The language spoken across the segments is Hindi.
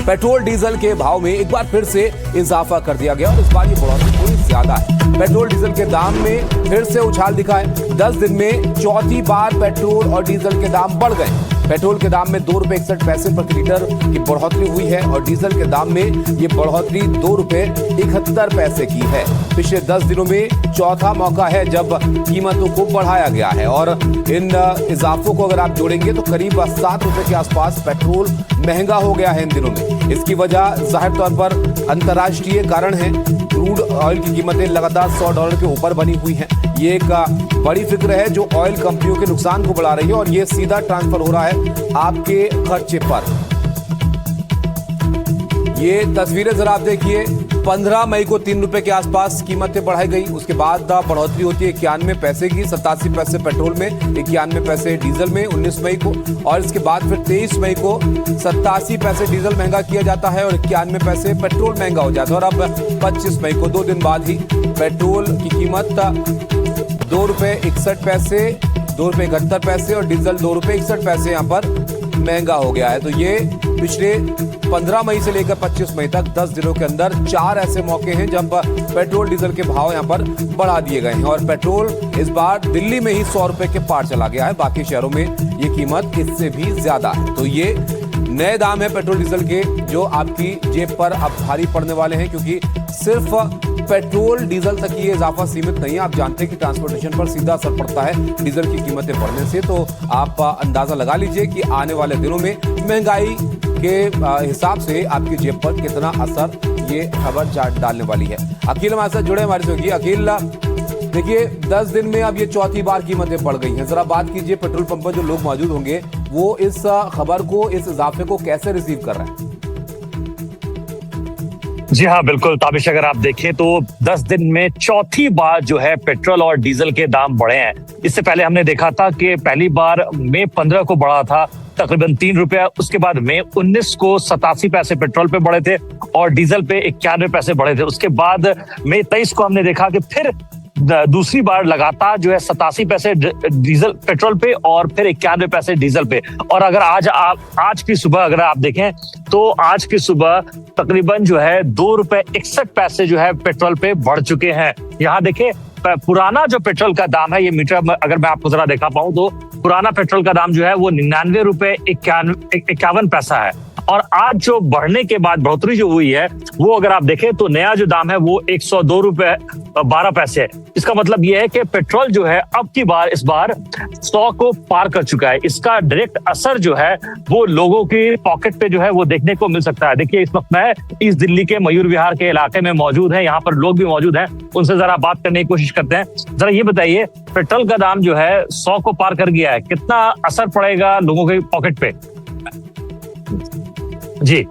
पेट्रोल डीजल के भाव में एक बार फिर से इजाफा कर दिया गया और इस बार ये बढ़ोतरी थोड़ी ज्यादा है। पेट्रोल डीजल के दाम में फिर से उछाल दिखा है। 10 दिन में चौथी बार पेट्रोल और डीजल के दाम बढ़ गए। पेट्रोल के दाम में ₹2.61 प्रति लीटर की बढ़ोतरी हुई है और डीजल के दाम में ये बढ़ोतरी ₹2.71 की है। पिछले 10 दिनों में चौथा मौका है जब कीमतों को बढ़ाया गया है और इन इजाफों को अगर आप जोड़ेंगे तो करीब ₹7 के आसपास पेट्रोल महंगा हो गया है इन दिनों में। इसकी वजह जाहिर तौर पर अंतर्राष्ट्रीय कारण है। क्रूड ऑयल की कीमतें लगातार $100 के ऊपर बनी हुई हैं। ये एक बड़ी फिक्र है जो ऑयल कंपनियों के नुकसान को बढ़ा रही है और ये सीधा ट्रांसफर हो रहा है आपके खर्चे पर। ये तस्वीरें जरा आप देखिए। 15 मई को ₹3 के आसपास कीमतें बढ़ाई गई। उसके बाद बढ़ोतरी होती है 91 पैसे की, 87 पैसे पेट्रोल में, 91 पैसे डीजल में 19 मई को, और इसके बाद फिर 23 मई को 87 पैसे डीजल महंगा किया जाता है और 91 पैसे पेट्रोल महंगा हो जाता है। और अब 25 मई को 2 दिन बाद ही पेट्रोल की कीमत ₹2.61, ₹2.71 और डीजल ₹2.61 यहाँ पर महंगा हो गया है। तो ये पिछले 15 मई से लेकर 25 मई तक 10 दिनों के अंदर 4 ऐसे मौके हैं जब पेट्रोल डीजल के भाव यहाँ पर बढ़ा दिए गए हैं और पेट्रोल इस बार दिल्ली में ही ₹100 के पार चला गया है। बाकी शहरों में ये कीमत इससे भी ज्यादा है। तो ये नए दाम है पेट्रोल डीजल के जो आपकी जेब पर अब भारी पड़ने वाले हैं, क्योंकि सिर्फ पेट्रोल डीजल तक ये इजाफा सीमित नहीं है। आप जानते हैं कि ट्रांसपोर्टेशन पर सीधा असर पड़ता है डीजल की कीमतें बढ़ने से। तो आप अंदाजा लगा लीजिए कि आने वाले दिनों में महंगाई के हिसाब से आपकी जेब पर कितना असर ये खबर डालने वाली है। अखिल हमारे साथ जुड़े, हमारे से अखिल, देखिए 10 दिन में अब ये चौथी बार कीमतें बढ़ गई हैं। जरा बात कीजिए पेट्रोल पंप पर जो लोग मौजूद होंगे वो इस खबर को, इस इजाफे को कैसे रिसीव कर रहे हैं? जी हाँ, बिल्कुल ताबिश, अगर आप देखें तो 10 दिन में चौथी बार जो है पेट्रोल और डीजल के दाम बढ़े हैं। इससे पहले हमने देखा था कि पहली बार मई 15 को बढ़ा था तकरीबन ₹3। उसके बाद मई 19 को 87 पैसे पेट्रोल पे बढ़े थे और डीजल पे 91 पैसे बढ़े थे। उसके बाद मई 23 को हमने देखा कि फिर दूसरी बार लगातार जो है 87 पैसे डीजल पेट्रोल पे और फिर 91 पैसे डीजल पे। और अगर आज की सुबह अगर आप देखें तो आज की सुबह तकरीबन जो है ₹2.61 जो है पेट्रोल पे बढ़ चुके हैं। यहाँ देखें पुराना जो पेट्रोल का दाम है, ये मीटर अगर मैं आपको जरा दिखा पाऊं तो पुराना पेट्रोल का दाम जो है वो ₹99.51 है और आज जो बढ़ने के बाद बढ़ोतरी जो हुई है वो अगर आप देखें तो नया जो दाम है वो ₹102.12 है। इसका मतलब ये है कि पेट्रोल जो है अब की बार इस बार 100 को पार कर चुका है। इसका डायरेक्ट असर जो है वो लोगों की पॉकेट पे जो है वो देखने को मिल सकता है। देखिए, इस वक्त मैं इस दिल्ली के मयूर विहार के इलाके में मौजूद है। यहाँ पर लोग भी मौजूद हैं, उनसे जरा बात करने की कोशिश करते हैं। जरा ये बताइए, पेट्रोल का दाम जो है 100 को पार कर गया है, कितना असर पड़ेगा लोगों के पॉकेट पे? जी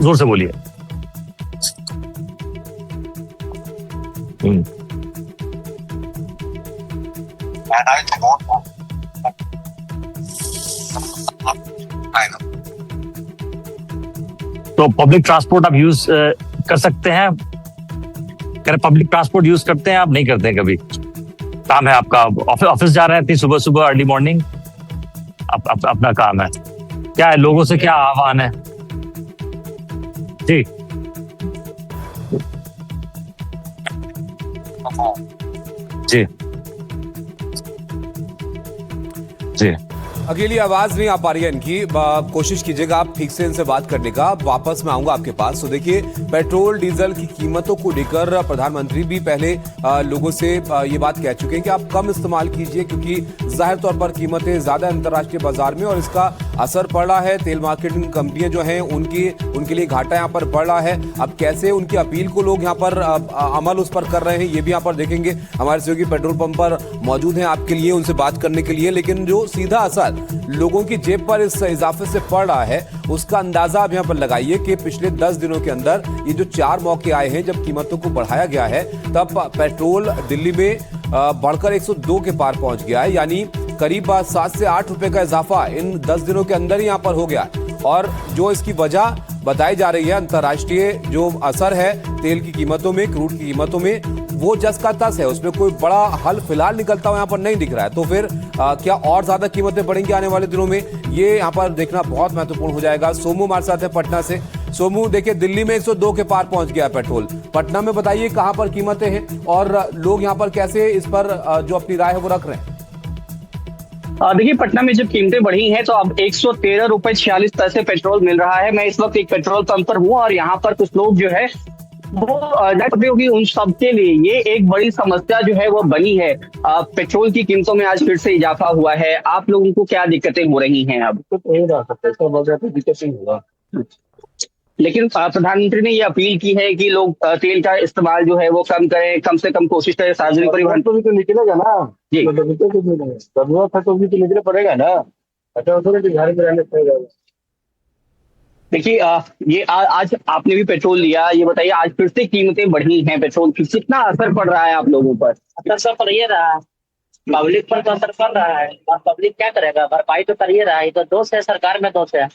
जोर से बोलिए। तो पब्लिक ट्रांसपोर्ट आप यूज कर सकते हैं? पब्लिक ट्रांसपोर्ट यूज करते हैं आप? नहीं करते हैं कभी? काम है आपका, ऑफिस जा रहे हैं इतनी सुबह सुबह अर्ली मॉर्निंग, अपना काम है, क्या है, लोगों से क्या आह्वान है? जी जी जी अकेली आवाज नहीं आ पा रही है इनकी, कोशिश कीजिएगा आप ठीक से इनसे बात करने का। वापस मैं आऊंगा आपके पास। तो देखिए, पेट्रोल डीजल की कीमतों को लेकर प्रधानमंत्री भी पहले लोगों से ये बात कह चुके हैं कि आप कम इस्तेमाल कीजिए, क्योंकि जाहिर तौर पर कीमतें ज्यादा अंतर्राष्ट्रीय बाजार में और इसका असर पड़ रहा है। तेल मार्केटिंग कंपनियां जो हैं उनके लिए घाटा यहाँ पर पड़ रहा है। अब कैसे उनकी अपील को लोग यहाँ पर अमल उस पर कर रहे हैं ये भी यहाँ पर देखेंगे। हमारे सहयोगी पेट्रोल पंप पर मौजूद हैं आपके लिए, उनसे बात करने के लिए। लेकिन जो सीधा असर लोगों की जेब पर इस इजाफे से पड़ रहा है उसका अंदाजा आप यहाँ पर लगाइए कि पिछले 10 दिनों के अंदर ये जो 4 मौके आए हैं जब कीमतों को बढ़ाया गया है, तब पेट्रोल दिल्ली में बढ़कर 102 के पार पहुंच गया है। यानी करीब 7 से 8 रुपए का इजाफा इन 10 दिनों के अंदर ही यहाँ पर हो गया। और जो इसकी वजह बताई जा रही है, अंतर्राष्ट्रीय जो असर है तेल की कीमतों में, क्रूड की कीमतों में, वो जस का तस है, उसमें कोई बड़ा हल फिलहाल निकलता हुआ यहाँ पर नहीं दिख रहा है। तो फिर क्या और ज्यादा कीमतें बढ़ेंगी आने वाले दिनों में, ये यहाँ पर देखना बहुत महत्वपूर्ण हो जाएगा। सोमू हमारे साथ है पटना से। सोमू, देखिए दिल्ली में 102 के पार पहुंच गया है पेट्रोल, पटना में बताइए कहां पर कीमतें हैं और लोग यहां पर कैसे इस पर जो अपनी राय है वो रख रहे हैं। देखिए, पटना में जब कीमतें बढ़ी हैं तो अब 113 रुपए 46 पैसे पेट्रोल मिल रहा है। मैं इस वक्त एक पेट्रोल पंप पर हूँ और यहाँ पर कुछ लोग जो है वो होगी, उन सबके लिए ये एक बड़ी समस्या जो है वो बनी है। पेट्रोल की कीमतों में आज फिर से इजाफा हुआ है। आप लोगों को क्या दिक्कतें हो रही हैं? अब दिक्कत नहीं होगा, लेकिन प्रधानमंत्री ने ये अपील की है कि लोग तेल का इस्तेमाल जो है वो कम करें, कम से कम कोशिश करें सार्वजनिक परिवहन। तो भी तो निकलेगा ना जी, जरूरत है तो भी तो निकले पड़ेगा ना। अच्छा, घर में रहने पड़ेगा। देखिए, ये आज आपने भी पेट्रोल लिया, ये बताइए आज फिर से कीमतें बढ़ी हैं पेट्रोल की, कितना असर पड़ रहा है आप लोगों पर? असर पड़ ही रहा है, पब्लिक पर तो असर पड़ रहा है और पब्लिक क्या करेगा, भरपाई तो कर ही रहा है। ये तो दोष है, सरकार में दोष है,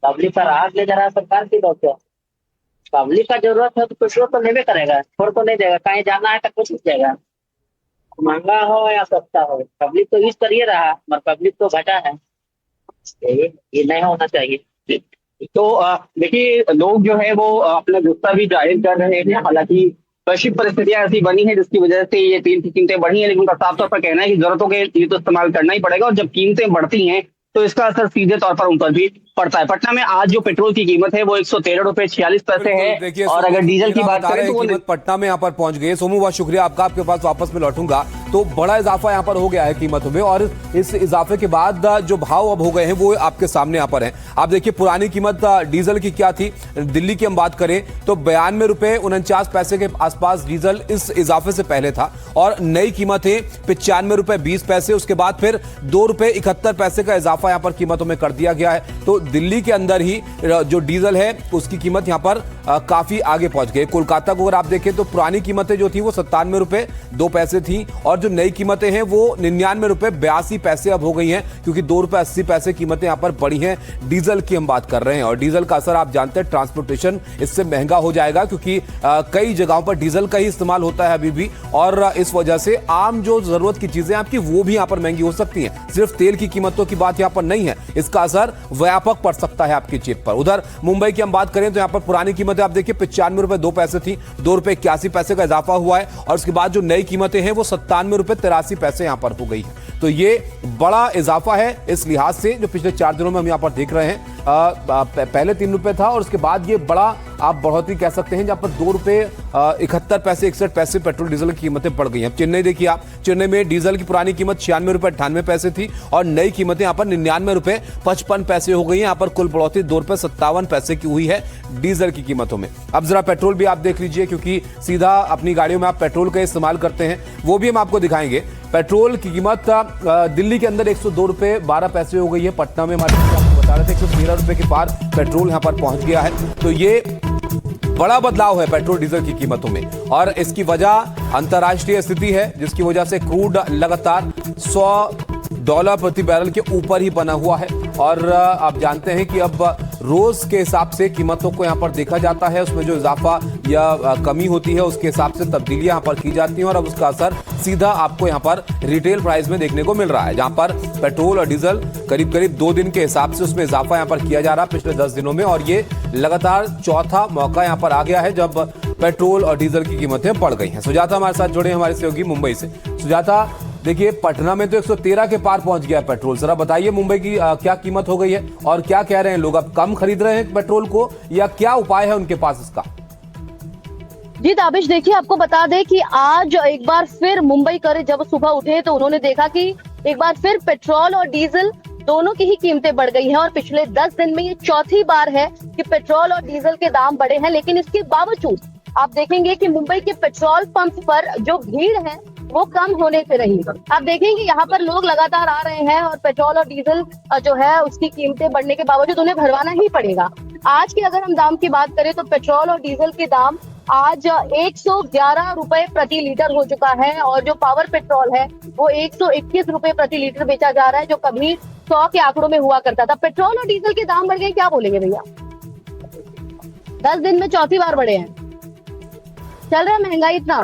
पब्लिक का राहत ले जा रहा है, सरकार की दोष है। पब्लिक का जरूरत है तो पेट्रोल तो लेवे करेगा, छोड़ तो नहीं देगा, कहीं जाना है तो कुछ नहीं देगा, महंगा हो या सस्ता हो, पब्लिक तो यूज कर ही रहा है, मगर पब्लिक तो घटा है, ये नहीं होना चाहिए। तो देखिए, लोग जो है वो अपना गुस्सा भी जाहिर कर रहे हैं। हालांकि वैश्विक परिस्थितियां ऐसी बनी है जिसकी वजह से ये तेल की कीमतें बढ़ी हैं, लेकिन उनका साफ तौर पर कहना है कि जरूरतों के लिए तो इस्तेमाल करना ही पड़ेगा और जब कीमतें बढ़ती हैं तो इसका असर सीधे तौर पर उन पर भी पड़ता है। पटना में आज जो पेट्रोल की कीमत है वो 113 रुपए 46 पैसे है और अगर डीजल की बात करें तो वो पटना में यहाँ पर पहुंच गए। सोमू, बहुत शुक्रिया आपका, आपके पास वापस में लौटूंगा। तो बड़ा इजाफा यहाँ पर हो गया है कीमतों में और इस इजाफे के बाद जो भाव अब हो गए हैं वो आपके सामने यहाँ पर हैं। आप देखिए पुरानी कीमत डीजल की क्या थी, दिल्ली की हम बात करें तो 92 रुपए 49 पैसे के आसपास डीजल इस इजाफे से पहले था और नई कीमत है 95 रुपए 20 पैसे, उसके बाद फिर 2 रुपए 71 पैसे का इजाफा यहाँ पर कीमतों में कर दिया गया है। तो दिल्ली के अंदर ही जो डीजल है उसकी कीमत यहाँ पर काफी आगे पहुंच गई। कोलकाता को अगर आप देखें तो पुरानी कीमतें जो थी वो 97 रुपए 2 पैसे थी और जो नई कीमतें हैं वो 99 रुपए 82 पैसे अब हो गई हैं, क्योंकि 2 रुपए 80 पैसे कीमतें यहाँ पर बढ़ी हैं। डीजल की हम बात कर रहे हैं और डीजल का असर आप जानते हैं, ट्रांसपोर्टेशन इससे महंगा हो जाएगा क्योंकि कई जगहों पर डीजल का ही इस्तेमाल होता है अभी भी और इस वजह से आम जो जरूरत की चीजें आपकी वो भी यहाँ पर महंगी हो सकती हैं। सिर्फ तेल की कीमतों की बात यहाँ पर नहीं है, इसका असर व्यापक पड़ सकता है आपकी जेब पर। उधर मुंबई की हम बात करें तो यहाँ पर पुरानी कीमतें आप देखिए 95 रुपए 2 पैसे थी, 2 रुपए 81 पैसे का इजाफा हुआ है और उसके बाद जो नई कीमतें हैं वो 97 रुपए 83 पैसे यहाँ पर हो गई है। तो ये बड़ा इजाफा है इस लिहाज से जो पिछले 4 दिनों में हम यहाँ पर देख रहे हैं। पहले 3 रुपए था और उसके बाद ये बड़ा आप बढ़ोतरी कह सकते हैं जहां पर 2 रुपए 71 पैसे 61 पैसे पेट्रोल डीजल की कीमतें बढ़ गई हैं। चेन्नई देखिए आप, चेन्नई में डीजल की पुरानी कीमत 96 रुपए 98 पैसे थी और नई कीमतें यहाँ पर 99 रुपए 55 पैसे हो गई हैं। यहाँ पर कुल बढ़ोतरी 2 रुपए 57 पैसे की हुई है डीजल की कीमतों में। अब जरा पेट्रोल भी आप देख लीजिए क्योंकि सीधा अपनी गाड़ियों में आप पेट्रोल का इस्तेमाल करते हैं, वो भी हम आपको दिखाएंगे। पेट्रोल की कीमत दिल्ली के अंदर 102 रुपए 12 पैसे हो गई है। पटना में हमारे आपको बता रहे थे 113 रुपए के पार पेट्रोल यहाँ पर पहुंच गया है। तो ये बड़ा बदलाव है पेट्रोल डीजल की कीमतों में और इसकी वजह अंतर्राष्ट्रीय स्थिति है जिसकी वजह से क्रूड लगातार $100 प्रति बैरल के ऊपर ही बना हुआ है और आप जानते हैं कि अब रोज के हिसाब से कीमतों को यहाँ पर देखा जाता है, उसमें जो इजाफा या कमी होती है उसके हिसाब से तब्दीलियां यहाँ पर की जाती हैं और अब उसका असर सीधा आपको यहाँ पर रिटेल प्राइस में देखने को मिल रहा है, जहां पर पेट्रोल और डीजल करीब करीब 2 दिन के हिसाब से उसमें इजाफा यहाँ पर किया जा रहा है पिछले 10 दिनों में और ये लगातार चौथा मौका यहाँ पर आ गया है जब पेट्रोल और डीजल की कीमतें बढ़ गई हैं। सुजाता हमारे साथ जुड़े हमारे सहयोगी मुंबई से। सुजाता, देखिए पटना में तो 113 के पार पहुंच गया पेट्रोल, जरा बताइए मुंबई की क्या कीमत हो गई है और क्या कह रहे हैं लोग, अब कम खरीद रहे हैं पेट्रोल को या क्या उपाय है उनके पास इसका? जी ताबिश, देखिए आपको बता दें कि आज एक बार फिर मुंबई करे जब सुबह उठे तो उन्होंने देखा कि एक बार फिर पेट्रोल और डीजल दोनों की ही कीमतें बढ़ गई हैं और पिछले 10 दिन में ये चौथी बार है कि पेट्रोल और डीजल के दाम बढ़े हैं। लेकिन इसके बावजूद आप देखेंगे कि मुंबई के पेट्रोल पंप पर जो भीड़ है वो कम होने से रही। आप देखेंगे यहाँ पर लोग लगातार आ रहे हैं और पेट्रोल और डीजल जो है उसकी कीमतें बढ़ने के बावजूद उन्हें भरवाना ही पड़ेगा। आज के अगर हम दाम की बात करें तो पेट्रोल और डीजल के दाम आज 111 रुपए प्रति लीटर हो चुका है और जो पावर पेट्रोल है वो 121 रुपए प्रति लीटर बेचा जा रहा है, जो कभी 100 के आंकड़ों में हुआ करता था। पेट्रोल और डीजल के दाम बढ़ गए, क्या बोलेंगे भैया? 10 दिन में चौथी बार बढ़े हैं, चल रहा है महंगाई इतना।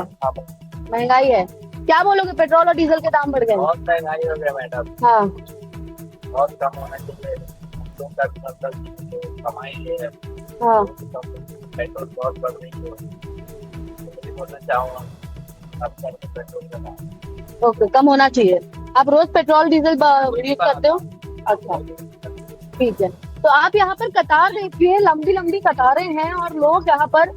महंगाई है। क्या बोलोगे, पेट्रोल और डीजल के दाम बढ़ गए हैं? बहुत महंगाई हो गया मैडम, हाँ बहुत कम होना चाहिए। लोग का मतलब कमाई है, हाँ। पेट्रोल बहुत बढ़ रही है। तो बोलना चाहूँगा अब पेट्रोल का दाम ओके, कम होना चाहिए। आप रोज पेट्रोल डीजल यूज करते हो? अच्छा, ठीक है। तो आप यहाँ पर कतार देखिए, लंबी लंबी कतारें हैं और लोग यहाँ पर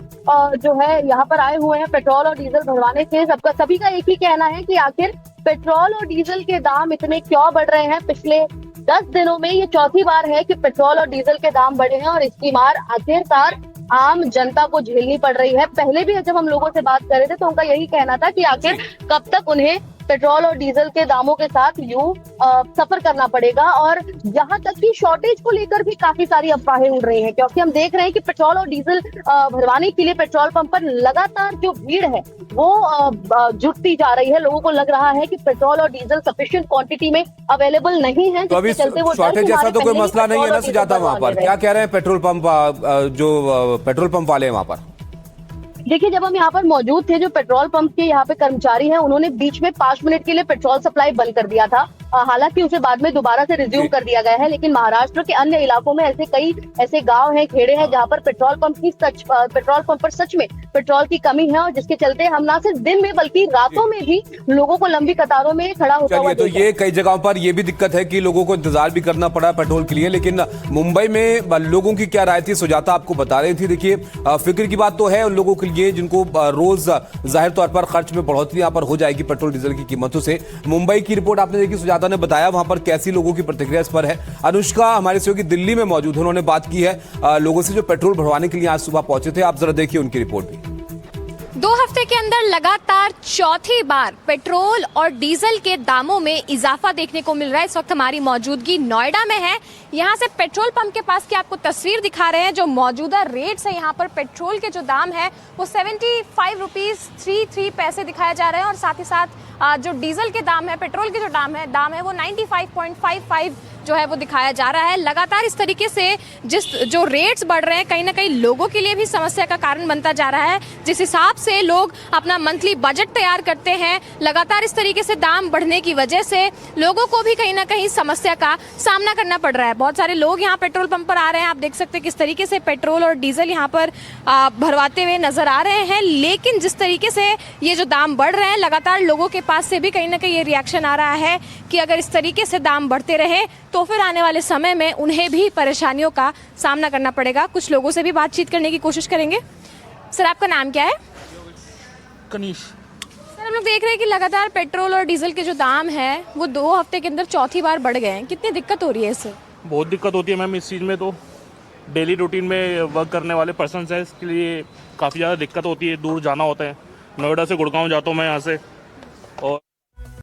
जो है यहाँ पर आए हुए हैं पेट्रोल और डीजल भरवाने के। सभी का एक ही कहना है कि आखिर पेट्रोल और डीजल के दाम इतने क्यों बढ़ रहे हैं। पिछले 10 दिनों में ये चौथी बार है कि पेट्रोल और डीजल के दाम बढ़े हैं और इसकी मार आखिरकार आम जनता को झेलनी पड़ रही है। पहले भी जब हम लोगों से बात कर रहे थे तो उनका यही कहना था कि आखिर कब तक उन्हें पेट्रोल और डीजल के दामों के साथ यूं सफर करना पड़ेगा। और यहाँ तक कि शॉर्टेज को लेकर भी काफी सारी अफवाहें उड़ रही हैं, क्योंकि हम देख रहे हैं कि पेट्रोल और डीजल भरवाने के लिए पेट्रोल पंप पर लगातार जो भीड़ है वो जुटती जा रही है। लोगों को लग रहा है कि पेट्रोल और डीजल सफिशिएंट क्वांटिटी में अवेलेबल नहीं है, तो अभी जिसके चलते वो शॉर्टेज जैसा तो कोई मसला नहीं है ना सुजाता? वहां पर क्या कह रहे हैं पेट्रोल पंप जो पेट्रोल पंप वाले हैं वहां पर? देखिए, जब हम यहाँ पर मौजूद थे, जो पेट्रोल पंप के यहाँ पे कर्मचारी हैं, उन्होंने बीच में 5 मिनट के लिए पेट्रोल सप्लाई बंद कर दिया था। हालांकि उसे बाद में दोबारा से रिज्यूम कर दिया गया है, लेकिन महाराष्ट्र के अन्य इलाकों में कई ऐसे गांव हैं, खेड़े हैं, जहां पर पेट्रोल पंप पर सच में पेट्रोल की कमी है और जिसके चलते हम ना सिर्फ दिन में बल्कि रातों में भी लोगों को लंबी कतारों में खड़ा होता हुआ तो ये कई जगहों पर ये भी दिक्कत है कि लोगों को इंतजार भी करना पड़ा पेट्रोल के लिए। लेकिन मुंबई में लोगों की क्या राय थी, सुजाता आपको बता रही थी। देखिए, फिक्र की बात तो है उन लोगों के लिए जिनको रोज जाहिर तौर पर खर्च में बढ़ोतरी यहाँ पर हो जाएगी पेट्रोल डीजल की कीमतों से। मुंबई की रिपोर्ट आपने देखी, सुजाता ने बताया वहां पर कैसी लोगों की प्रतिक्रिया इस पर है। अनुष्का हमारे सहयोगी दिल्ली में मौजूद है, उन्होंने बात की है लोगों से जो पेट्रोल भरवाने के लिए आज सुबह पहुंचे थे। आप जरा देखिए उनकी रिपोर्ट भी। 2 हफ्ते के अंदर लगातार चौथी बार पेट्रोल और डीजल के दामों में इजाफा देखने को मिल रहा है। इस वक्त हमारी मौजूदगी नोएडा में है। यहाँ से पेट्रोल पंप के पास की आपको तस्वीर दिखा रहे हैं। जो मौजूदा रेट्स है यहाँ पर पेट्रोल के जो दाम है वो 75 रुपीज 33 पैसे दिखाया जा रहे हैं और साथ ही साथ जो डीजल के दाम है, पेट्रोल के जो दाम है वो 95.55 जो है वो दिखाया जा रहा है। लगातार इस तरीके से जो रेट्स बढ़ रहे हैं कहीं ना कहीं लोगों के लिए भी समस्या का कारण बनता जा रहा है। जिस हिसाब से लोग अपना मंथली बजट तैयार करते हैं, लगातार इस तरीके से दाम बढ़ने की वजह से लोगों को भी कहीं ना कहीं समस्या का सामना करना पड़ रहा है। बहुत सारे लोग यहाँ पेट्रोल पंप पर आ रहे हैं। आप देख सकते हैं किस तरीके से पेट्रोल और डीजल यहाँ पर भरवाते हुए नजर आ रहे हैं। लेकिन जिस तरीके से ये जो दाम बढ़ रहे हैं, लगातार लोगों के पास से भी कहीं ना कहीं ये रिएक्शन आ रहा है कि अगर इस तरीके से दाम बढ़ते रहे तो फिर आने वाले समय में उन्हें भी परेशानियों का सामना करना पड़ेगा। कुछ लोगों से भी बातचीत करने की कोशिश करेंगे। सर, आपका नाम क्या है? कनीश। सर, हम लोग देख रहे हैं कि लगातार पेट्रोल और डीजल के जो दाम है वो 2 हफ्ते के अंदर चौथी बार बढ़ गए हैं। कितनी दिक्कत हो रही है इससे? बहुत दिक्कत होती है मैम इस चीज़ में। तो डेली रूटीन में वर्क करने वाले पर्सन है, इसके लिए काफ़ी ज़्यादा दिक्कत होती है। दूर जाना होता है, नोएडा से गुड़गांव जाता हूँ मैं यहाँ से, और